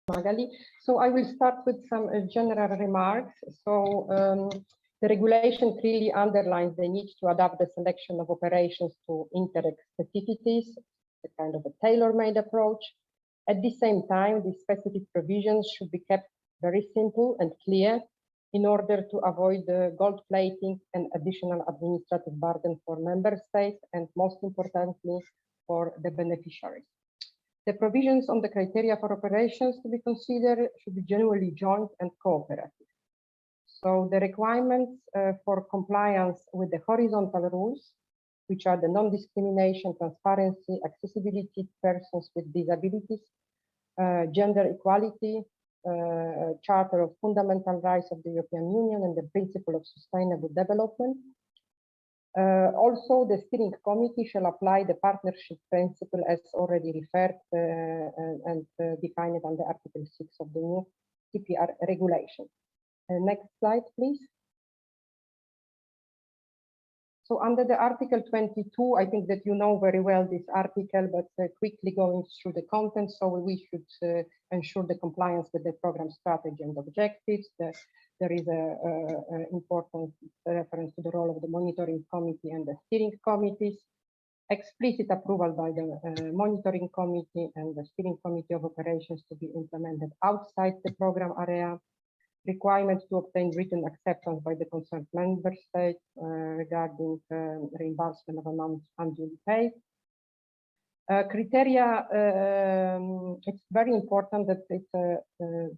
Magali. So I will start with some general remarks. So the regulation clearly underlines the need to adapt the selection of operations to Interreg specificities, a kind of a tailor-made approach. At the same time, the specific provisions should be kept very simple and clear in order to avoid the gold plating and additional administrative burden for member states, and most importantly, for the beneficiaries. The provisions on the criteria for operations to be considered should be genuinely joint and cooperative. So the requirements for compliance with the horizontal rules, which are the non-discrimination, transparency, accessibility, persons with disabilities, gender equality, Charter of Fundamental Rights of the European Union, and the principle of sustainable development. Also, the steering committee shall apply the partnership principle as already referred and defined under Article 6 of the new CPR regulation. Next slide, please. So under the Article 22, I think that you know very well this article, but quickly going through the content. So we should ensure the compliance with the program strategy and objectives. There is an important reference to the role of the monitoring committee and the steering committees. Explicit approval by the monitoring committee and the steering committee of operations to be implemented outside the program area. Requirements to obtain written acceptance by the concerned member state regarding reimbursement of amounts unduly paid. Criteria, it's very important that it's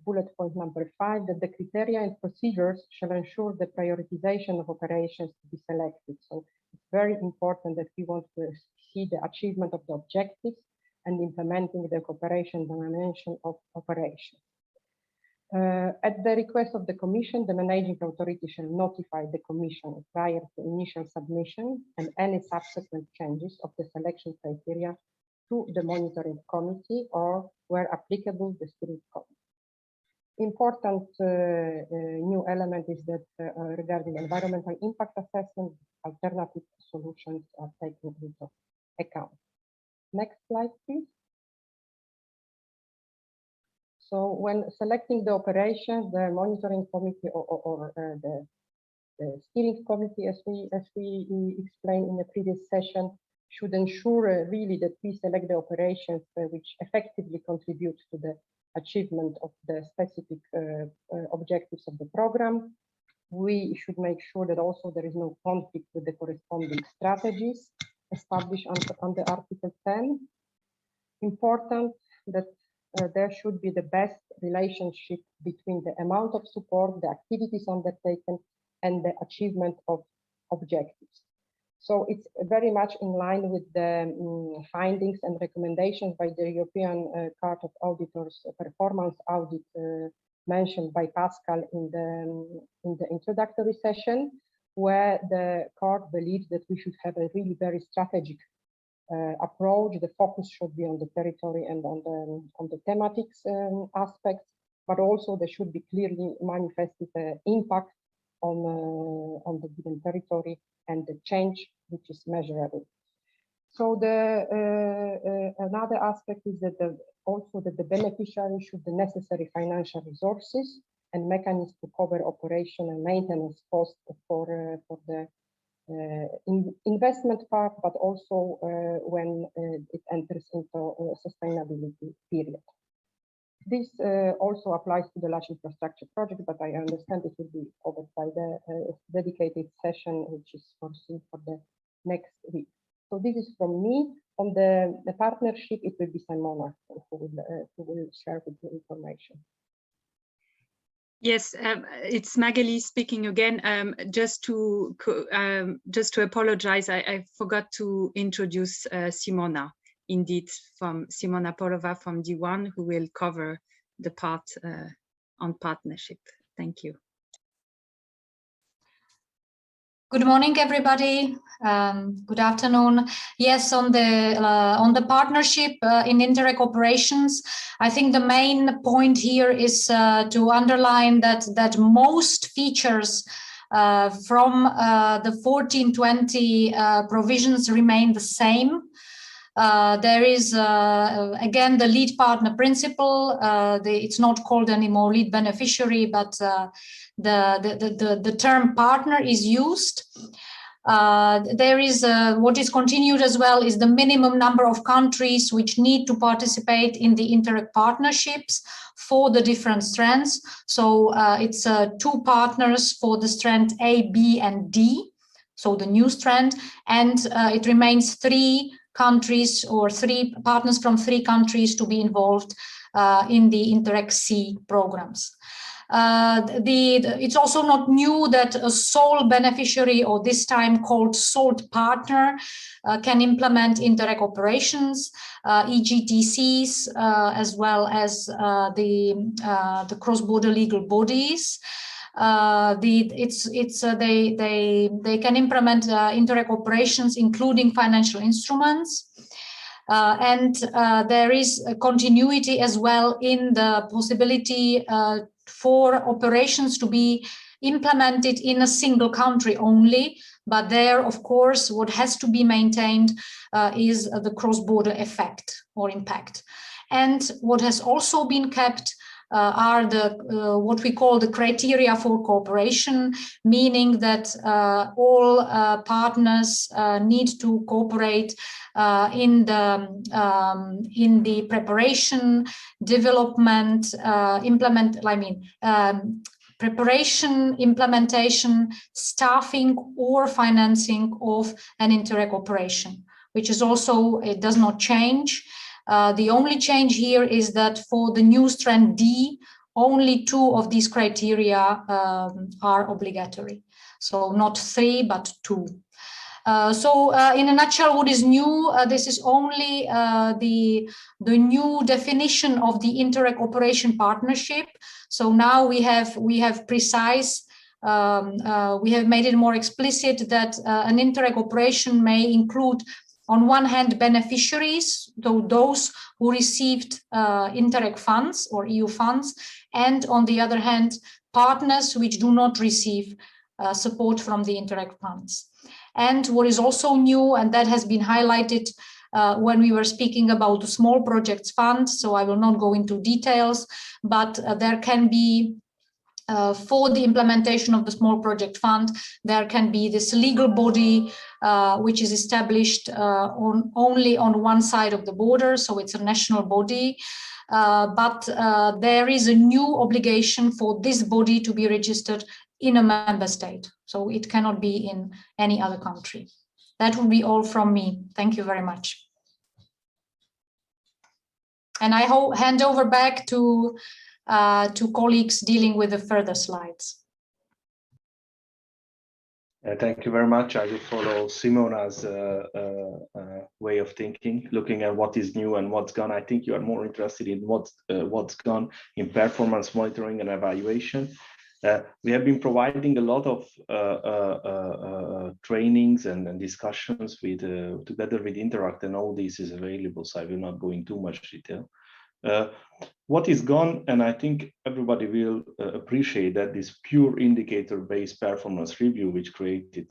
bullet point number 5, that the criteria and procedures shall ensure the prioritization of operations to be selected. So it's very important that we want to see the achievement of the objectives and implementing the cooperation dimension of operations. At the request of the Commission, the managing authority shall notify the Commission prior to initial submission and any subsequent changes of the selection criteria to the monitoring committee, or where applicable, the steering committee. Important new element is that regarding environmental impact assessment, alternative solutions are taken into account. Next slide, please. So when selecting the operations, the monitoring committee or the steering committee, as we explained in the previous session, should ensure really that we select the operations which effectively contribute to the achievement of the specific objectives of the program. We should make sure that also there is no conflict with the corresponding strategies established under Article 10. Important that there should be the best relationship between the amount of support, the activities undertaken, and the achievement of objectives. So it's very much in line with the findings and recommendations by the European Court of Auditors performance audit mentioned by Pascal in the introductory session, where the court believes that we should have a really very strategic approach. The focus should be on the territory and on the thematics aspects, but also there should be clearly manifested impact on the given territory and the change which is measurable. So the another aspect is that also that the beneficiary should the necessary financial resources and mechanisms to cover operation and maintenance costs for the investment part, but also when it enters into a sustainability period. This also applies to the large infrastructure project, but I understand it will be covered by the dedicated session, which is foreseen for the next week. So this is from me. On the partnership, it will be Simona who will share with you information. Yes, it's Magali speaking again. Just to apologize, I forgot to introduce Simona. Indeed, from Simona Polova from D1, who will cover the part on partnership. Thank you. Good morning, everybody. Good afternoon. Yes, on the partnership in Interreg operations, I think the main point here is to underline that most features from the 1420 provisions remain the same. There is, again, the lead partner principle. It's not called anymore lead beneficiary, but the term partner is used. There is what is continued as well is the minimum number of countries which need to participate in the Indirect partnerships for the different strands. So it's 2 partners for the strand A, B, and D, so the new strand, and it remains 3 countries or 3 partners from 3 countries to be involved in the Indirect C programs. It's also not new that a sole beneficiary, or this time called sole partner, can implement Indirect operations, EGTCs, as well as the cross-border legal bodies. They can implement Indirect operations, including financial instruments. And there is a continuity as well in the possibility for operations to be implemented in a single country only. But there, of course, what has to be maintained is the cross-border effect or impact. And what has also been kept are what we call the criteria for cooperation, meaning that all partners need to cooperate in the preparation, development, preparation, implementation, staffing, or financing of an Indirect operation, which is also, it does not change. The only change here is that for the new strand D, only 2 of these criteria are obligatory. So not 3, but 2. In a nutshell, what is new? This is only the new definition of the Indirect operation partnership. So now we have precise. We have made it more explicit that an Indirect operation may include, on one hand, beneficiaries, those who received Indirect funds or EU funds, and on the other hand, partners which do not receive support from the Indirect funds. And what is also new, and that has been highlighted when we were speaking about the Small Projects Fund, so I will not go into details, but there can be, for the implementation of the Small Project Fund, there can be this legal body which is established only on one side of the border, so it's a national body. But there is a new obligation for this body to be registered in a member state, so it cannot be in any other country. That will be all from me. Thank you very much. And I hand over back to colleagues dealing with the further slides. Thank you very much. I will follow Simona's way of thinking, looking at what is new and what's gone. I think you are more interested in what's gone in performance monitoring and evaluation. We have been providing a lot of trainings and discussions together with Indirect, and all this is available, so I will not go into too much detail. What is gone, and I think everybody will appreciate that, this pure indicator-based performance review, which created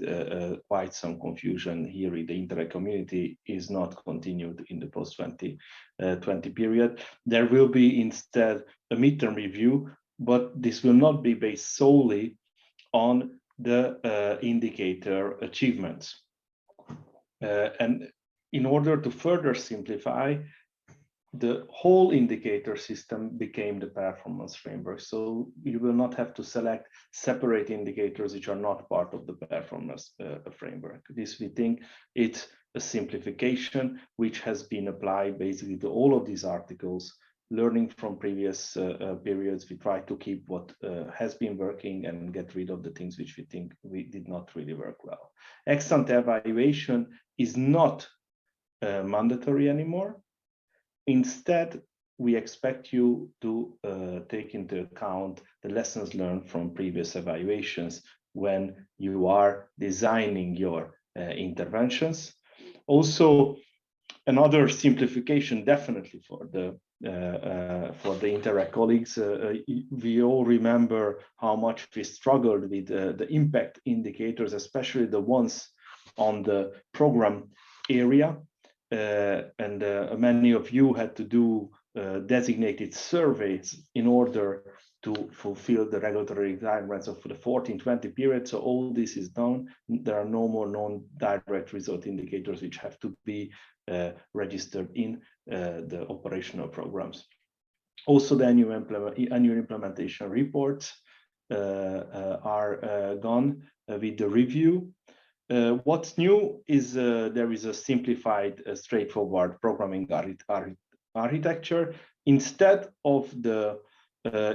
quite some confusion here in the Indirect community, is not continued in the post-2020 period. There will be instead a midterm review, but this will not be based solely on the indicator achievements. And in order to further simplify, the whole indicator system became the performance framework. So you will not have to select separate indicators which are not part of the performance framework. This, we think, it's a simplification which has been applied basically to all of these articles. Learning from previous periods, we try to keep what has been working and get rid of the things which we think did not really work well. Ex-ante evaluation is not mandatory anymore. Instead, we expect you to take into account the lessons learned from previous evaluations when you are designing your interventions. Also, another simplification definitely for the Indirect colleagues. We all remember how much we struggled with the impact indicators, especially the ones on the program area. and many of you had to do designated surveys in order to fulfill the regulatory requirements of the 14-20 period. So all this is done. There are no more non-direct result indicators which have to be registered in the operational programs. Also, the annual implementation reports are gone with the review. What's new is there is a simplified, straightforward programming architecture. Instead of the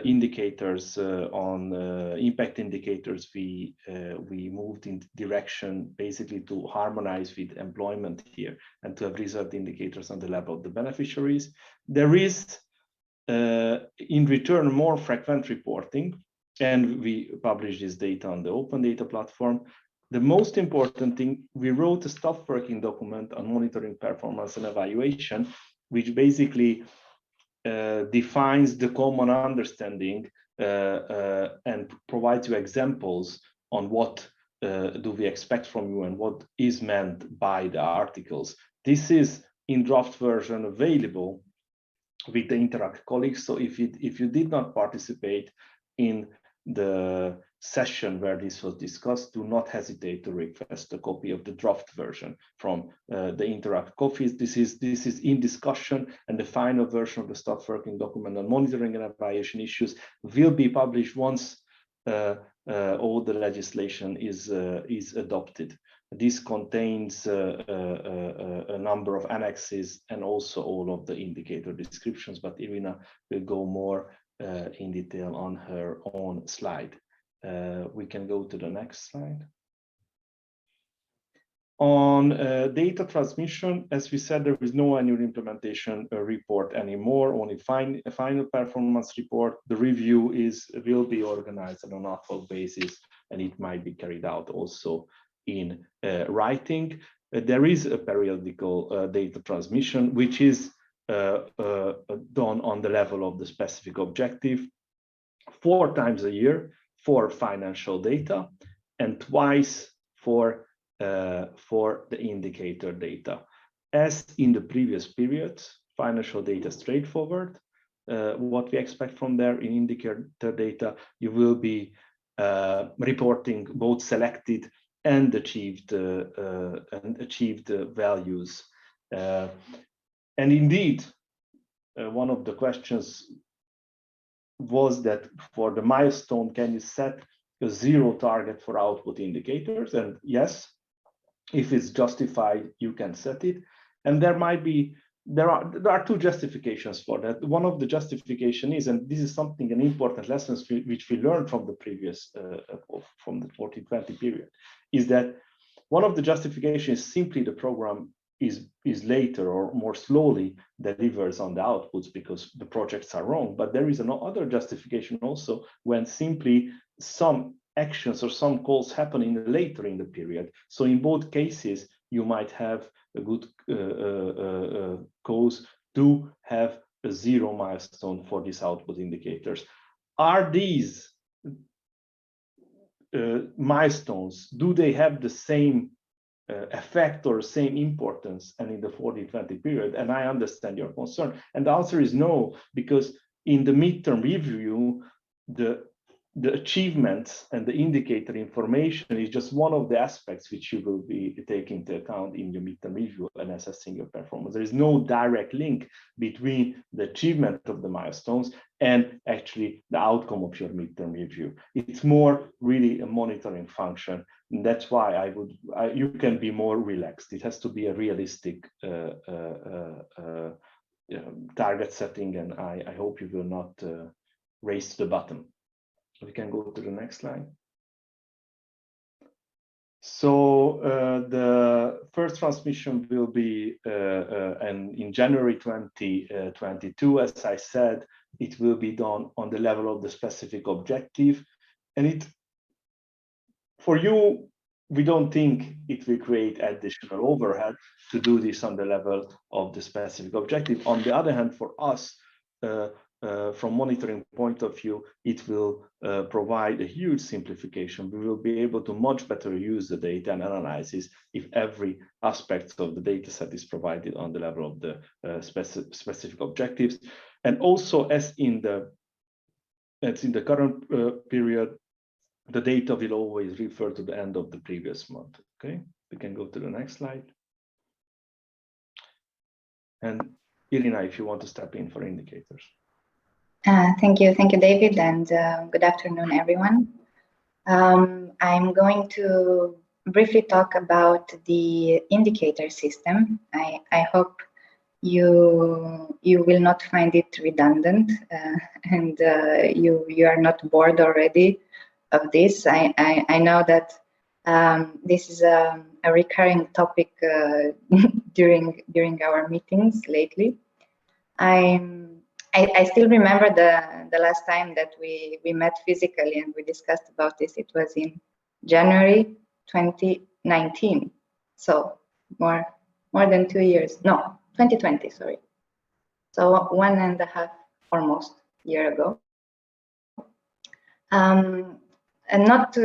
indicators on impact indicators, we moved in direction basically to harmonize with employment here and to have result indicators on the level of the beneficiaries. There is in return more frequent reporting, and we publish this data on the open data platform. The most important thing, we wrote a staff working document on monitoring performance and evaluation, which basically defines the common understanding and provides you examples on what do we expect from you and what is meant by the articles. This is in draft version available with the Interact colleagues. So if you did not participate in the session where this was discussed, do not hesitate to request a copy of the draft version from the Interact copies. This is in discussion, and the final version of the staff working document on monitoring and evaluation issues will be published once all the legislation is adopted. This contains a number of annexes and also all of the indicator descriptions, but Irina will go more in detail on her own slide. We can go to the next slide. On data transmission, as we said, there is no annual implementation report anymore, only a final performance report. The review will be organized on an ad hoc basis, and it might be carried out also in writing. There is a periodical data transmission, which is done on the level of the specific objective 4 times a year for financial data and twice for the indicator data. As in the previous period, financial data straightforward. What we expect from there in indicator data, you will be reporting both selected and achieved values. And indeed, one of the questions was that for the milestone, can you set a 0 target for output indicators? And yes, if it's justified, you can set it. And there are 2 justifications for that. One of the justification is, and this is something, an important lesson which we learned from the previous, from the 14-20 period, is that one of the justifications is simply the program is later or more slowly delivers on the outputs because the projects are wrong. But there is another justification also when simply some actions or some calls happening later in the period. So in both cases, you might have a good cause to have a 0 milestone for these output indicators. Are these milestones, do they have the same effect or same importance and in the 14-20 period? And I understand your concern. And the answer is no, because in the midterm review, the achievements and the indicator information is just one of the aspects which you will be taking into account in your midterm review and assessing your performance. There is no direct link between the achievement of the milestones and actually the outcome of your midterm review. It's more really a monitoring function. And that's why you can be more relaxed. It has to be a realistic target setting, and I hope you will not race the button. We can go to the next slide. So the first transmission will be in January 2022. As I said, it will be done on the level of the specific objective. And for you, we don't think it will create additional overhead to do this on the level of the specific objective. On the other hand, for us, from monitoring point of view, it will provide a huge simplification. We will be able to much better use the data and analysis if every aspect of the data set is provided on the level of the specific objectives. And also, as in the current period, the data will always refer to the end of the previous month. Okay, we can go to the next slide. And Irina, if you want to step in for indicators. Thank you, David, and good afternoon, everyone. I'm going to briefly talk about the indicator system. I hope you will not find it redundant and you are not bored already of this. I know that this is a recurring topic during our meetings lately. I still remember the last time that we met physically and we discussed about this. It was in January 2019, so more than 2 years. No, 2020, sorry. So 1.5 almost year ago. And not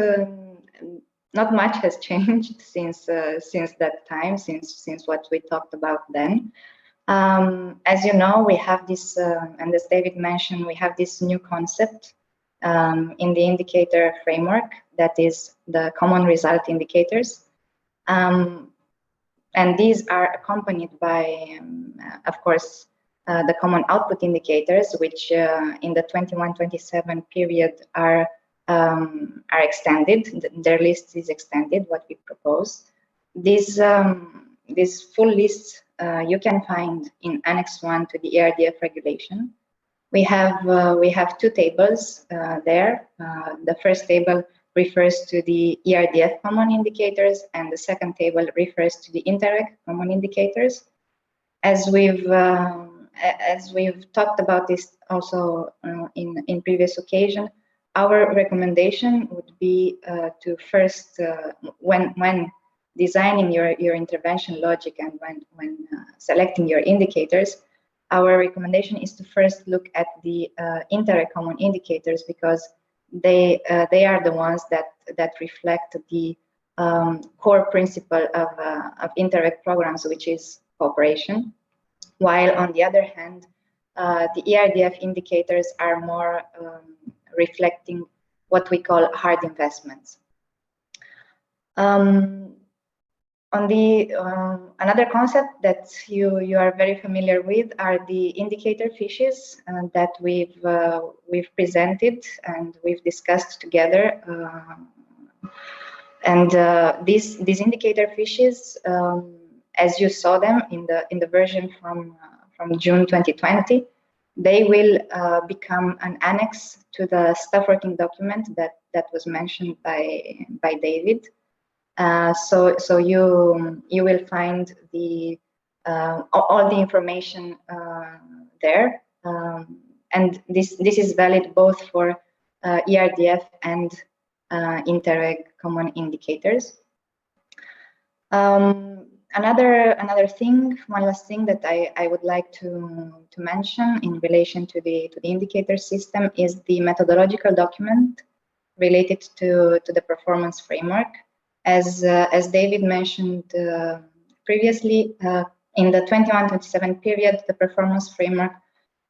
much has changed since that time, since what we talked about then. As you know, we have this, and as David mentioned, we have this new concept in the indicator framework, that is the common result indicators. And these are accompanied by, of course, the common output indicators, which in the 21-27 period are extended. Their list is extended, what we propose. This full list you can find in Annex 1 to the ERDF regulation. We have two tables there. The first table refers to the ERDF common indicators, and the second table refers to the Indirect common indicators. As we've talked about this also in previous occasion, our recommendation would be to first, when designing your intervention logic and when selecting your indicators, our recommendation is to first look at the Indirect common indicators, because they are the ones that reflect the core principle of Indirect programs, which is cooperation. While on the other hand, the ERDF indicators are more reflecting what we call hard investments. On the another concept that you are very familiar with are the indicator fishes that we've presented and we've discussed together. These indicator fishes, as you saw them in the version from June 2020, they will become an annex to the staff working document that was mentioned by David. So you will find all the information there, and this is valid both for ERDF and Indirect common indicators. Another thing, one last thing that I would like to mention in relation to the indicator system is the methodological document related to the performance framework. As David mentioned previously, in the 21-27 period, the performance framework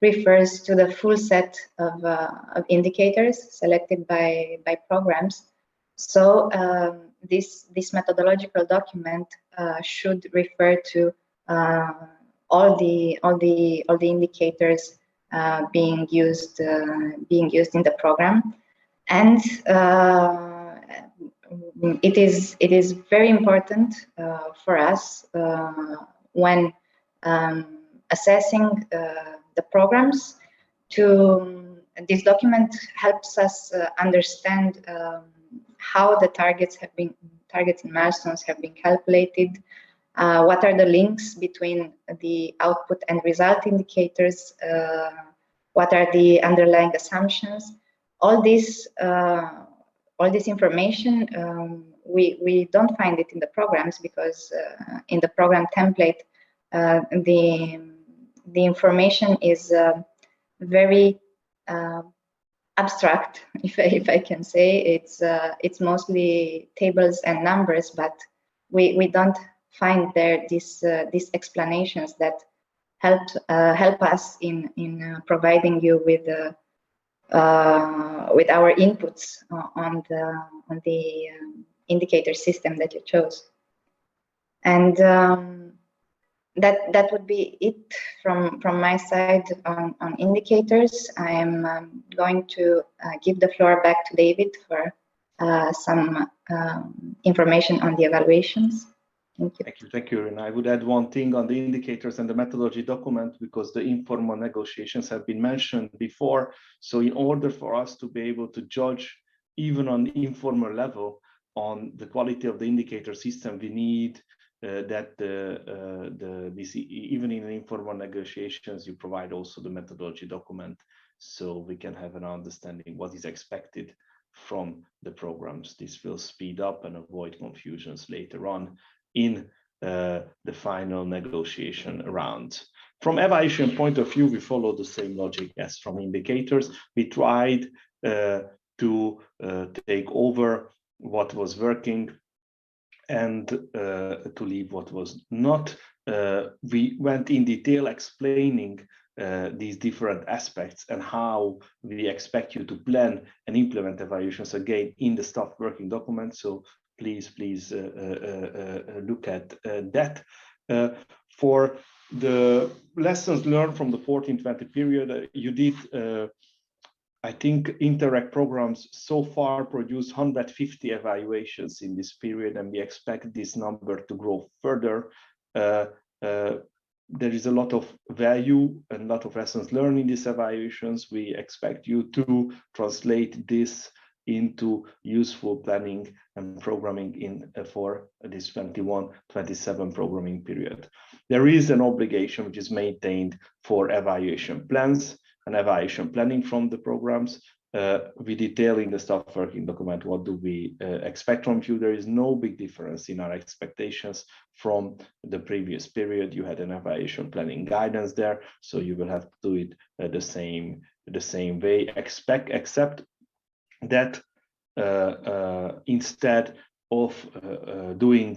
refers to the full set of indicators selected by programs. So this methodological document should refer to all the indicators being used in the program, and it is very important for us when assessing the programs. This document helps us understand how the targets and milestones have been calculated, what are the links between the output and result indicators, what are the underlying assumptions. All this information, we don't find it in the programs, because in the program template, the information is very abstract, if I can say. It's mostly tables and numbers, but we don't find there these explanations that help us in providing you with our inputs on the indicator system that you chose. And that would be it from my side on indicators. I am going to give the floor back to David for some information on the evaluations. Thank you. Thank you, Irina. I would add one thing on the indicators and the methodology document, because the informal negotiations have been mentioned before. So in order for us to be able to judge, even on the informal level, on the quality of the indicator system, we need that even in informal negotiations, you provide also the methodology document, so we can have an understanding what is expected from the programs. This will speed up and avoid confusions later on in the final negotiation round. From evaluation point of view, we follow the same logic as from indicators. We tried to take over what was working and to leave what was not. We went in detail explaining these different aspects and how we expect you to plan and implement evaluations, again, in the staff working document. So please look at that. For the lessons learned from the 14-20 period, you did, I think, Indirect programs so far produced 150 evaluations in this period, and we expect this number to grow further. There is a lot of value and a lot of lessons learned in these evaluations. We expect you to translate this into useful planning and programming for this 21-27 programming period. There is an obligation which is maintained for evaluation plans and evaluation planning from the programs. We detail in the staff working document what do we expect from you. There is no big difference in our expectations from the previous period. You had an evaluation planning guidance there, so you will have to do it the same way, except that instead of doing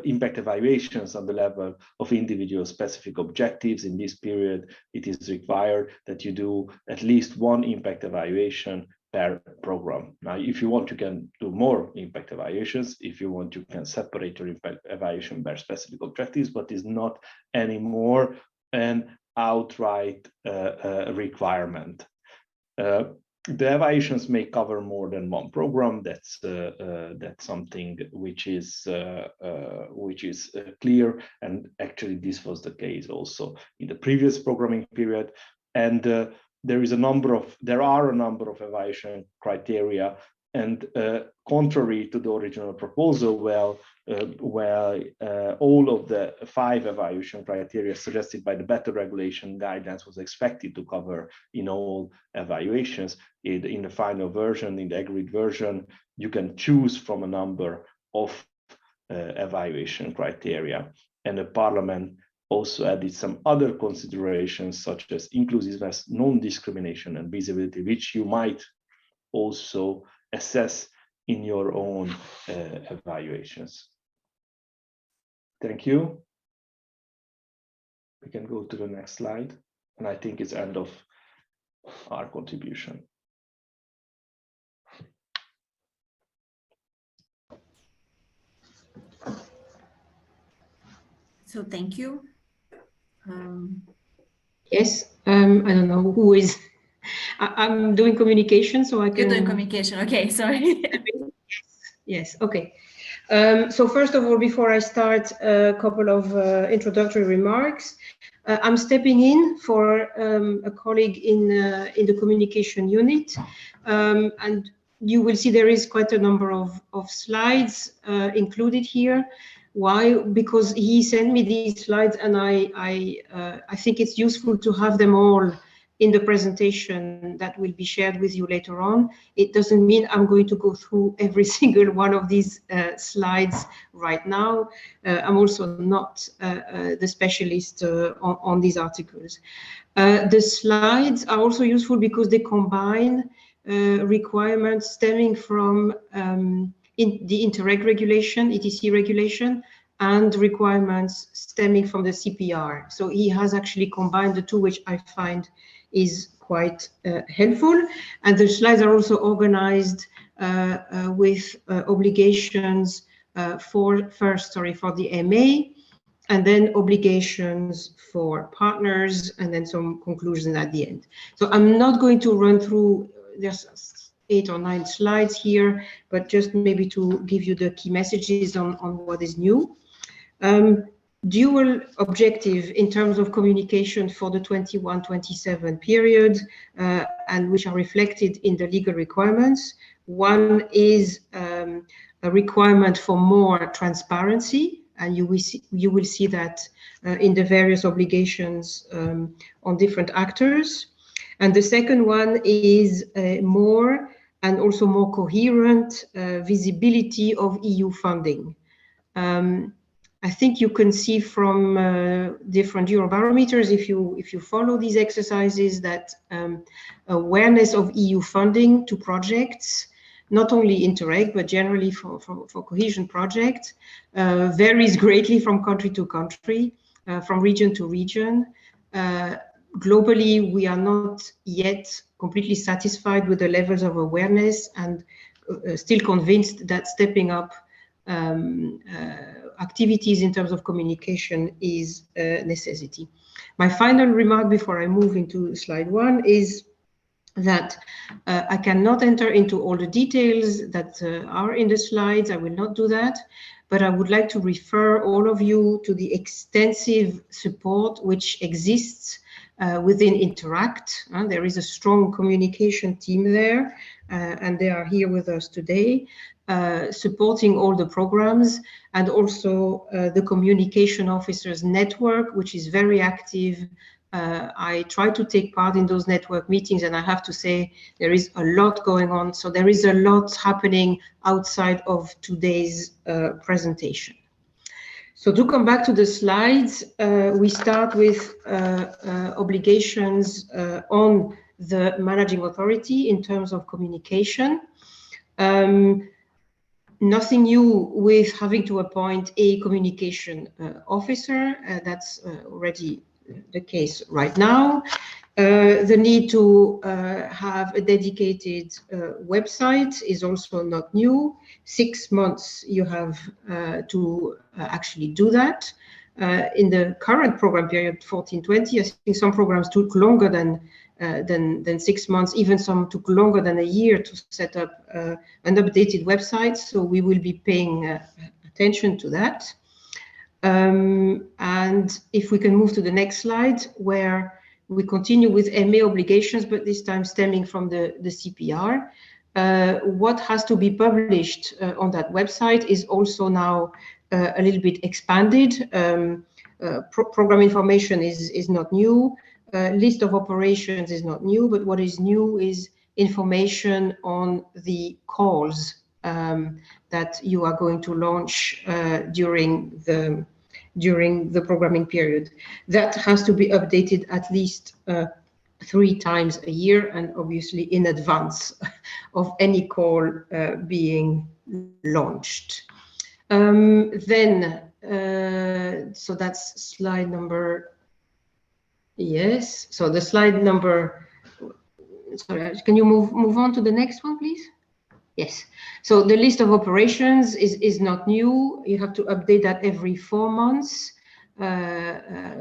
impact evaluations on the level of individual specific objectives in this period, it is required that you do at least one impact evaluation per program. Now, if you want, you can do more impact evaluations. If you want, you can separate your impact evaluation by specific objectives, but it's not anymore an outright requirement. The evaluations may cover more than one program. That's something which is clear, and actually this was the case also in the previous programming period. And there are a number of evaluation criteria, and contrary to the original proposal, where all of the 5 evaluation criteria suggested by the better regulation guidance was expected to cover in all evaluations, in the final version, in the agreed version, you can choose from a number of evaluation criteria. And the Parliament also added some other considerations, such as inclusiveness, non-discrimination, and visibility, which you might also assess in your own evaluations. Thank you. We can go to the next slide, and I think it's end of our contribution. So thank you. Yes, I don't know who is. I'm doing communication, so I can. You're doing communication. Okay, sorry. Yes. Okay. So first of all, before I start, a couple of introductory remarks. I'm stepping in for a colleague in the communication unit, and you will see there is quite a number of slides included here. Why? Because he sent me these slides, and I think it's useful to have them all in the presentation that will be shared with you later on. It doesn't mean I'm going to go through every single one of these slides right now. I'm also not the specialist on these articles. The slides are also useful because they combine requirements stemming from in the Indirect regulation, ETC regulation, and requirements stemming from the CPR. So he has actually combined the two, which I find is quite helpful. And the slides are also organized with obligations for the MA, and then obligations for partners, and then some conclusions at the end. So I'm not going to run through, there's 8 or 9 slides here, but just maybe to give you the key messages on what is new. Dual objective in terms of communication for the 21-27 period, and which are reflected in the legal requirements. One is a requirement for more transparency, and you will see that in the various obligations on different actors. And the second one is more and also more coherent visibility of EU funding. I think you can see from different Eurobarometers, if you follow these exercises, that awareness of EU funding to projects, not only Indirect, but generally for cohesion projects, varies greatly from country to country, from region to region. Globally, we are not yet completely satisfied with the levels of awareness, and still convinced that stepping up activities in terms of communication is a necessity. My final remark before I move into slide 1 is that I cannot enter into all the details that are in the slides. I will not do that, but I would like to refer all of you to the extensive support which exists within Interact. There is a strong communication team there, and they are here with us today, supporting all the programs, and also the communication officers network, which is very active. I try to take part in those network meetings, and I have to say there is a lot going on. So there is a lot happening outside of today's presentation. So to come back to the slides, we start with obligations on the managing authority in terms of communication. Nothing new with having to appoint a communication officer. That's already the case right now. The need to have a dedicated website is also not new. 6 months you have to actually do that. In the current program period, 14-20, I think some programs took longer than 6 months, even some took longer than a year to set up an updated website. So we will be paying attention to that. And if we can move to the next slide, where we continue with MA obligations, but this time stemming from the CPR. What has to be published on that website is also now a little bit expanded. Program information is not new. List of operations is not new, but what is new is information on the calls that you are going to launch during the programming period. That has to be updated at least 3 times a year, and obviously in advance of any call being launched. So that's slide number. Yes, so the slide number, sorry, can you move on to the next one, please? Yes, so the list of operations is not new. You have to update that every 4 months.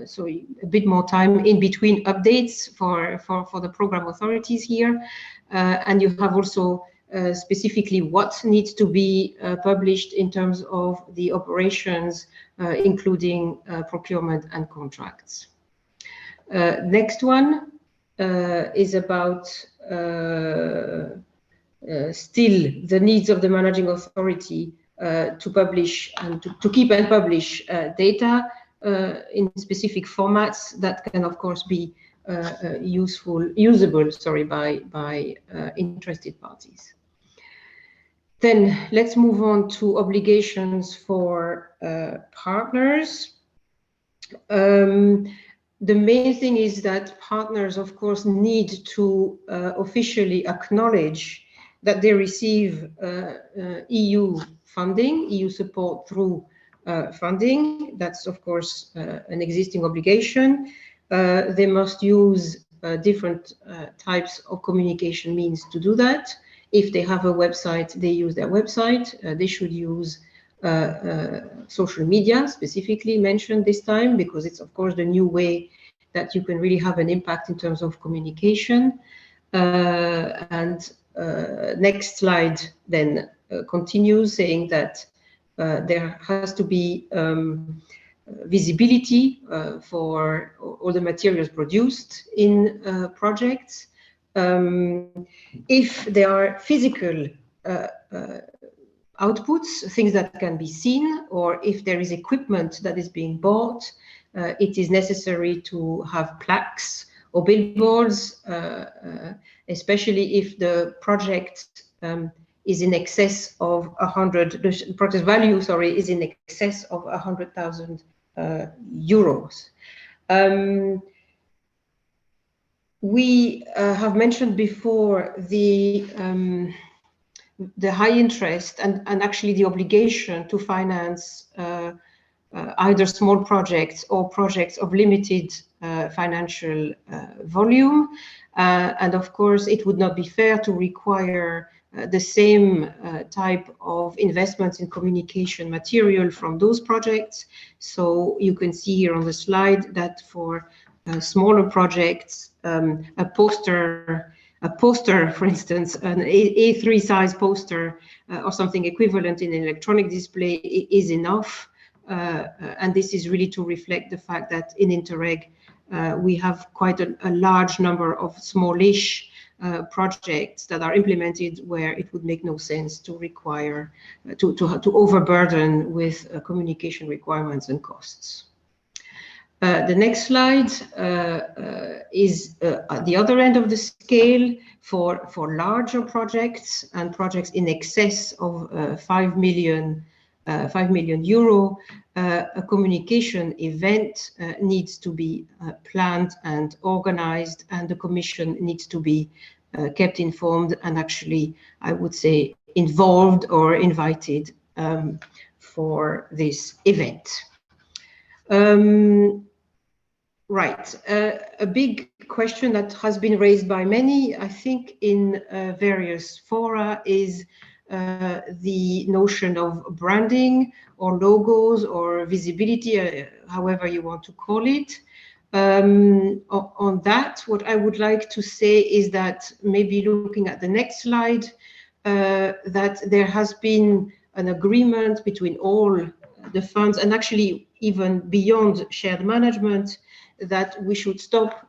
So a bit more time in between updates for the program authorities here. And you have also specifically what needs to be published in terms of the operations, including procurement and contracts. Next one is about still the needs of the managing authority to publish and to keep and publish data in specific formats that can of course be usable, sorry, by interested parties. Then let's move on to obligations for partners. The main thing is that partners, of course, need to officially acknowledge that they receive EU funding, EU support through funding. That's, of course, an existing obligation. They must use different types of communication means to do that. If they have a website, they use their website. They should use social media, specifically mentioned this time, because it's, of course, the new way that you can really have an impact in terms of communication. Next slide then continues saying that there has to be visibility for all the materials produced in projects. If there are physical outputs, things that can be seen, or if there is equipment that is being bought, it is necessary to have plaques or billboards, especially if the project is in excess of 100, the project value, sorry, is in excess of 100,000 euros. We have mentioned before the high interest and actually the obligation to finance either small projects or projects of limited financial volume. And of course, it would not be fair to require the same type of investments in communication material from those projects. So you can see here on the slide that for smaller projects, a poster, for instance, an A3 size poster or something equivalent in an electronic display is enough. And this is really to reflect the fact that in Interreg, we have quite a large number of smallish projects that are implemented where it would make no sense to require, to overburden with communication requirements and costs. The next slide is at the other end of the scale for larger projects and projects in excess of 5 million euro. A communication event needs to be planned and organized, and the Commission needs to be kept informed and actually, I would say, involved or invited for this event. Right, a big question that has been raised by many, I think, in various fora is the notion of branding or logos or visibility, however you want to call it. On that, what I would like to say is that maybe looking at the next slide, that there has been an agreement between all the funds and actually even beyond shared management that we should stop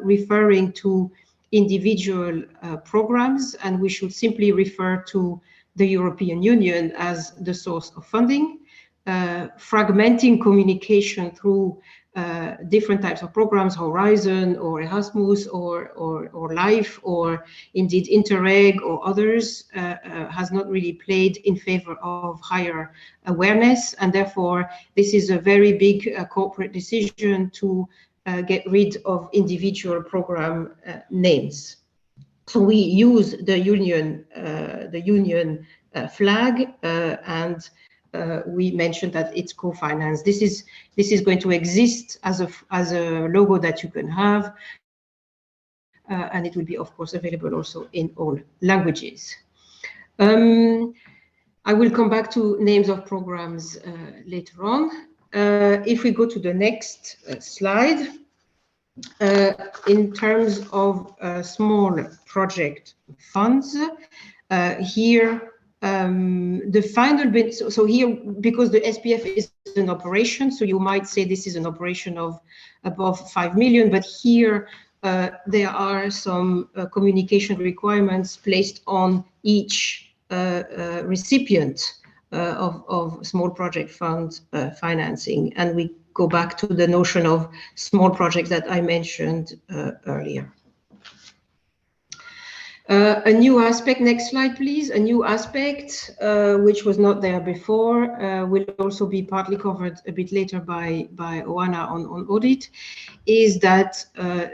referring to individual programs, and we should simply refer to the European Union as the source of funding. Fragmenting communication through different types of programs, Horizon or Erasmus or LIFE or indeed Interreg or others has not really played in favor of higher awareness, and therefore this is a very big corporate decision to get rid of individual program names. So we use the union flag and we mentioned that it's co-financed. This is going to exist as a logo that you can have, and it will be, of course, available also in all languages. I will come back to names of programs later on. If we go to the next slide, in terms of small project funds, here the final bit, so here, because the SPF is an operation, so you might say this is an operation of above 5 million, but here there are some communication requirements placed on each recipient of small project fund financing, and we go back to the notion of small projects that I mentioned earlier. A new aspect, next slide please, a new aspect which was not there before, will also be partly covered a bit later by Oana on audit, is that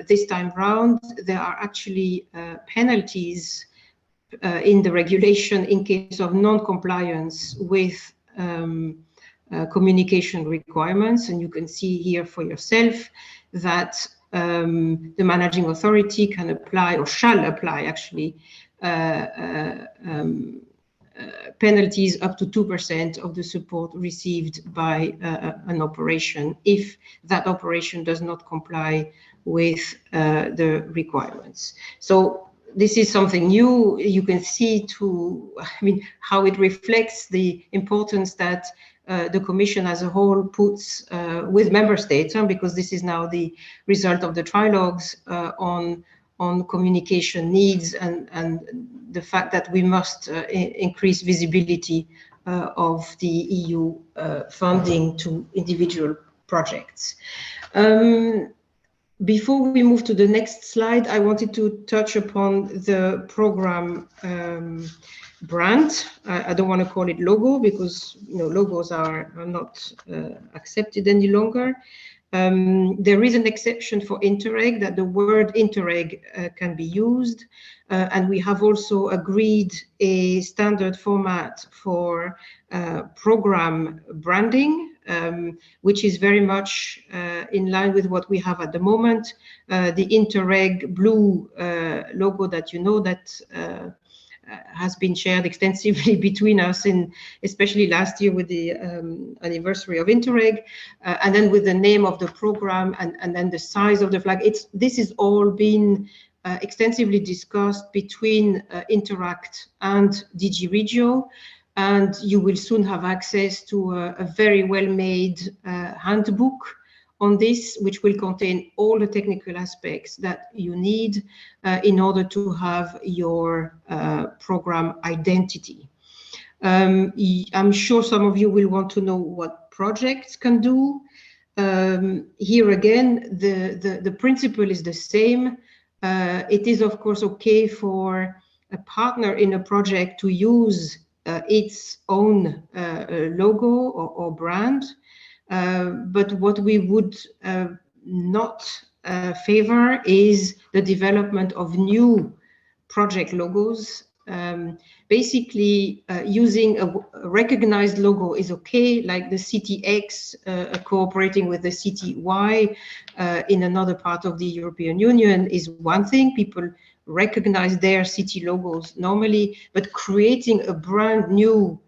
this time round there are actually penalties in the regulation in case of non-compliance with communication requirements. And you can see here for yourself that the managing authority can apply, or shall apply actually, penalties up to 2% of the support received by an operation if that operation does not comply with the requirements. So this is something new. You can see how it reflects the importance that the Commission as a whole puts with member states, because this is now the result of the trilogues on communication needs and the fact that we must increase visibility of the EU funding to individual projects. Before we move to the next slide, I wanted to touch upon the program brand. I don't want to call it logo because logos are not accepted any longer. There is an exception for Interreg, that the word Interreg can be used, and we have also agreed a standard format for program branding, which is very much in line with what we have at the moment. The Interreg blue logo that that has been shared extensively between us, especially last year with the anniversary of Interreg, and then with the name of the program and then the size of the flag. This has all been extensively discussed between Interact and DG Regio, and you will soon have access to a very well-made handbook on this, which will contain all the technical aspects that you need in order to have your program identity. I'm sure some of you will want to know what projects can do. Here again, the principle is the same. It is, of course, okay for a partner in a project to use its own logo or brand. But what we would not favor is the development of new project logos. Basically, using a recognized logo is okay, like the city X cooperating with the city Y in another part of the European Union is one thing. People recognize their city logos normally, but creating a brand new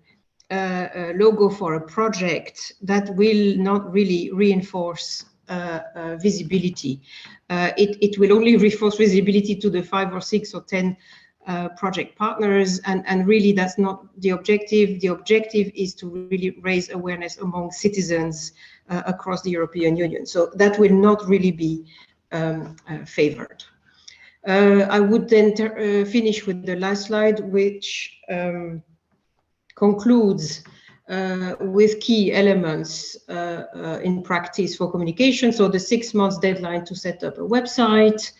logo for a project that will not really reinforce visibility. It will only reinforce visibility to the 5 or 6 or 10 project partners, and really that's not the objective. The objective is to really raise awareness among citizens across the European Union. So that will not really be favored. I would then finish with the last slide, which concludes with key elements in practice for communication. So the 6 months deadline to set up a website,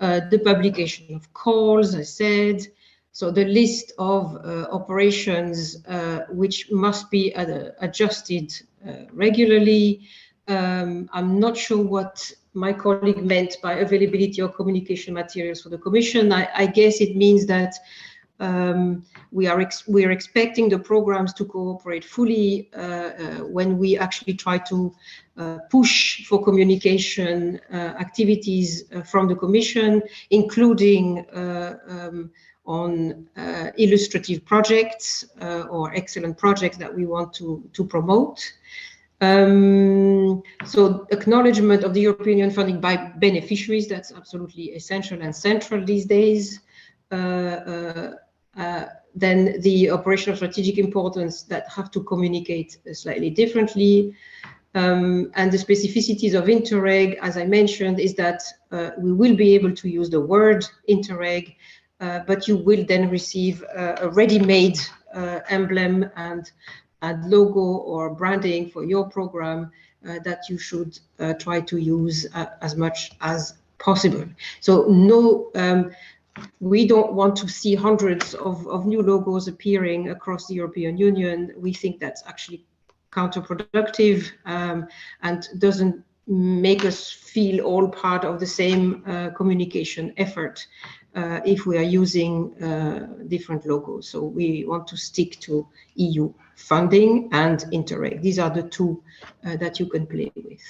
the publication of calls, I said. So the list of operations which must be adjusted regularly. I'm not sure what my colleague meant by availability of communication materials for the Commission. I guess it means that we are expecting the programs to cooperate fully when we actually try to push for communication activities from the Commission, including on illustrative projects or excellent projects that we want to promote. So acknowledgement of the European Union funding by beneficiaries, that's absolutely essential and central these days. Then the operational strategic importance that have to communicate slightly differently. And the specificities of Interreg, as I mentioned, is that we will be able to use the word Interreg, but you will then receive a ready-made emblem and and logo or branding for your program that you should try to use as much as possible. So no, we don't want to see hundreds of new logos appearing across the European Union. We think that's actually counterproductive and doesn't make us feel all part of the same communication effort if we are using different logos. So we want to stick to EU funding and Interreg. These are the two that you can play with.